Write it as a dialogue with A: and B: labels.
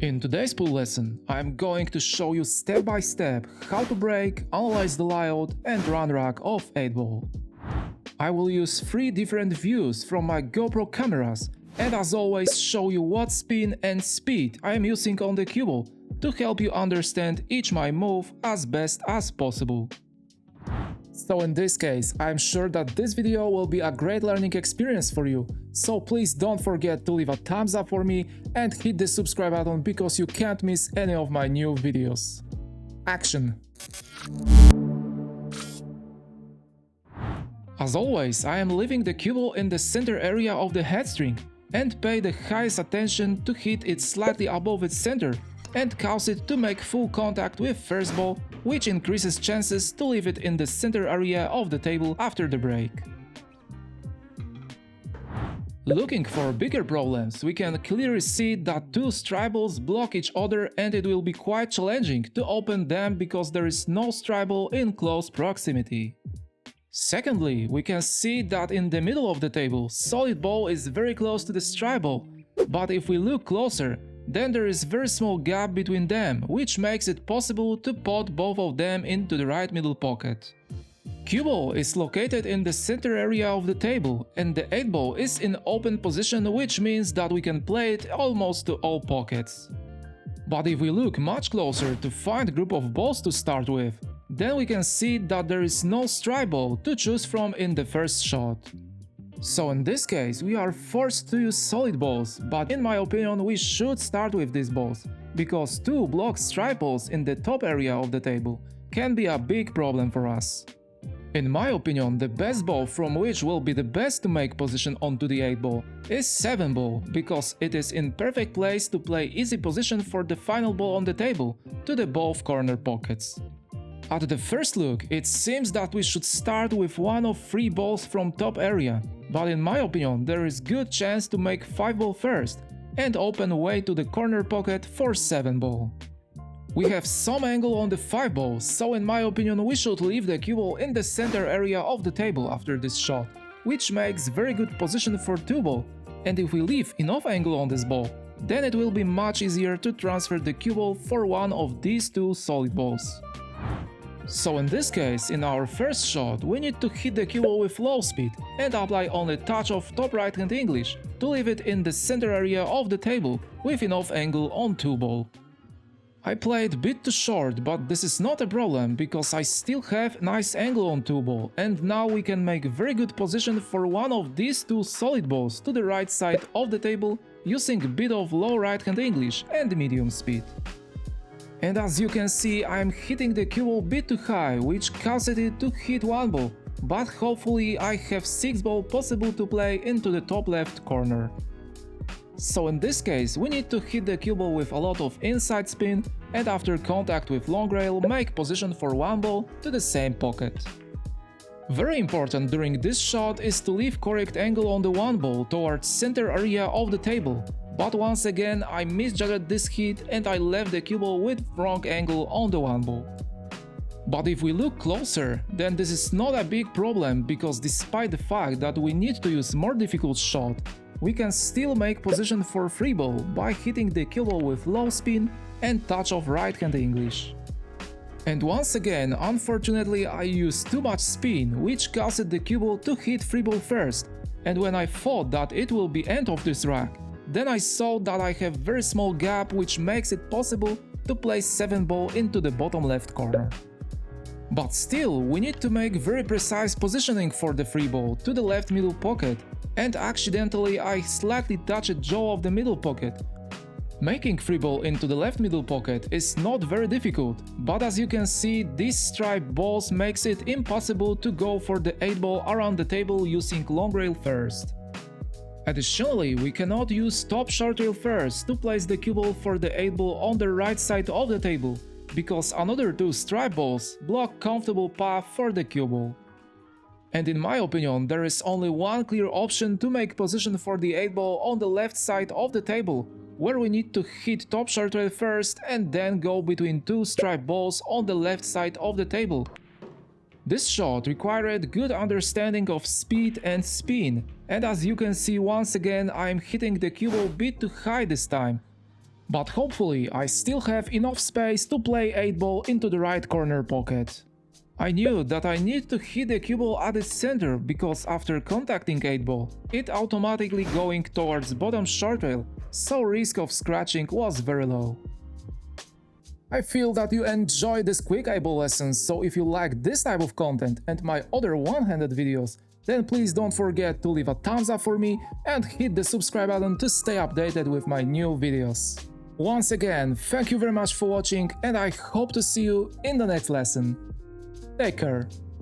A: In today's pool lesson, I'm going to show you step by step how to break, analyze the layout and run rack of 8-ball. I will use 3 different views from my GoPro cameras and as always show you what spin and speed I am using on the cue ball to help you understand each my move as best as possible. So in this case, I'm sure that this video will be a great learning experience for you, so please don't forget to leave a thumbs up for me and hit the subscribe button because you can't miss any of my new videos. Action! As always, I am leaving the cue ball in the center area of the head string and pay the highest attention to hit it slightly above its center and cause it to make full contact with first ball, which increases chances to leave it in the center area of the table after the break. Looking for bigger problems, we can clearly see that 2 strike balls block each other and it will be quite challenging to open them because there is no strike ball in close proximity. Secondly, we can see that in the middle of the table, solid ball is very close to the strike ball, but if we look closer, then there is very small gap between them, which makes it possible to pot both of them into the right middle pocket. Cue ball is located in the center area of the table, and the 8-ball is in open position, which means that we can play it almost to all pockets. But if we look much closer to find a group of balls to start with, then we can see that there is no strike ball to choose from in the first shot. So in this case, we are forced to use solid balls, but in my opinion we should start with these balls, because 2 blocked strike balls in the top area of the table can be a big problem for us. In my opinion, the best ball from which will be the best to make position onto the 8-ball is 7-ball, because it is in perfect place to play easy position for the final ball on the table to the both corner pockets. At the first look, it seems that we should start with one of 3 balls from top area, but in my opinion there is good chance to make 5-ball first and open way to the corner pocket for 7-ball. We have some angle on the 5-ball, so in my opinion we should leave the cue ball in the center area of the table after this shot, which makes very good position for 2-ball, and if we leave enough angle on this ball, then it will be much easier to transfer the cue ball for one of these 2 solid balls. So in this case, in our first shot, we need to hit the cue ball with low speed and apply only touch of top right hand English to leave it in the center area of the table with enough angle on 2-ball. I played bit too short, but this is not a problem because I still have nice angle on 2-ball and now we can make very good position for one of these 2 solid balls to the right side of the table using a bit of low right hand English and medium speed. And as you can see, I am hitting the cue ball bit too high, which caused it to hit 1 ball, but hopefully I have 6-ball possible to play into the top left corner. So in this case, we need to hit the cue ball with a lot of inside spin and after contact with long rail make position for 1 ball to the same pocket. Very important during this shot is to leave correct angle on the 1 ball towards center area of the table. But once again I misjudged this hit and I left the cue ball with wrong angle on the 1 ball. But if we look closer, then this is not a big problem because despite the fact that we need to use more difficult shot, we can still make position for 3-ball by hitting the cue ball with low spin and touch of right hand English. And once again, unfortunately I used too much spin, which caused the cue ball to hit 3-ball first, and when I thought that it will be end of this rack, then I saw that I have very small gap which makes it possible to place 7-ball into the bottom left corner. But still, we need to make very precise positioning for the 3-ball to the left middle pocket, and accidentally I slightly touched jaw of the middle pocket. Making 3-ball into the left middle pocket is not very difficult, but as you can see, these striped balls makes it impossible to go for the 8-ball around the table using long rail first. Additionally, we cannot use top short rail first to place the cue ball for the 8-ball on the right side of the table, because another 2 strike balls block comfortable path for the cue ball. And in my opinion, there is only one clear option to make position for the 8-ball on the left side of the table, where we need to hit top short rail first and then go between 2 strike balls on the left side of the table. This shot required good understanding of speed and spin, and as you can see once again I am hitting the cue ball bit too high this time. But hopefully I still have enough space to play 8-ball into the right corner pocket. I knew that I need to hit the cue ball at its center because after contacting 8-ball, it automatically going towards bottom short rail, so risk of scratching was very low. I feel that you enjoy this quick 8-ball lessons, so if you like this type of content and my other one-handed videos, then please don't forget to leave a thumbs up for me and hit the subscribe button to stay updated with my new videos. Once again, thank you very much for watching and I hope to see you in the next lesson. Take care.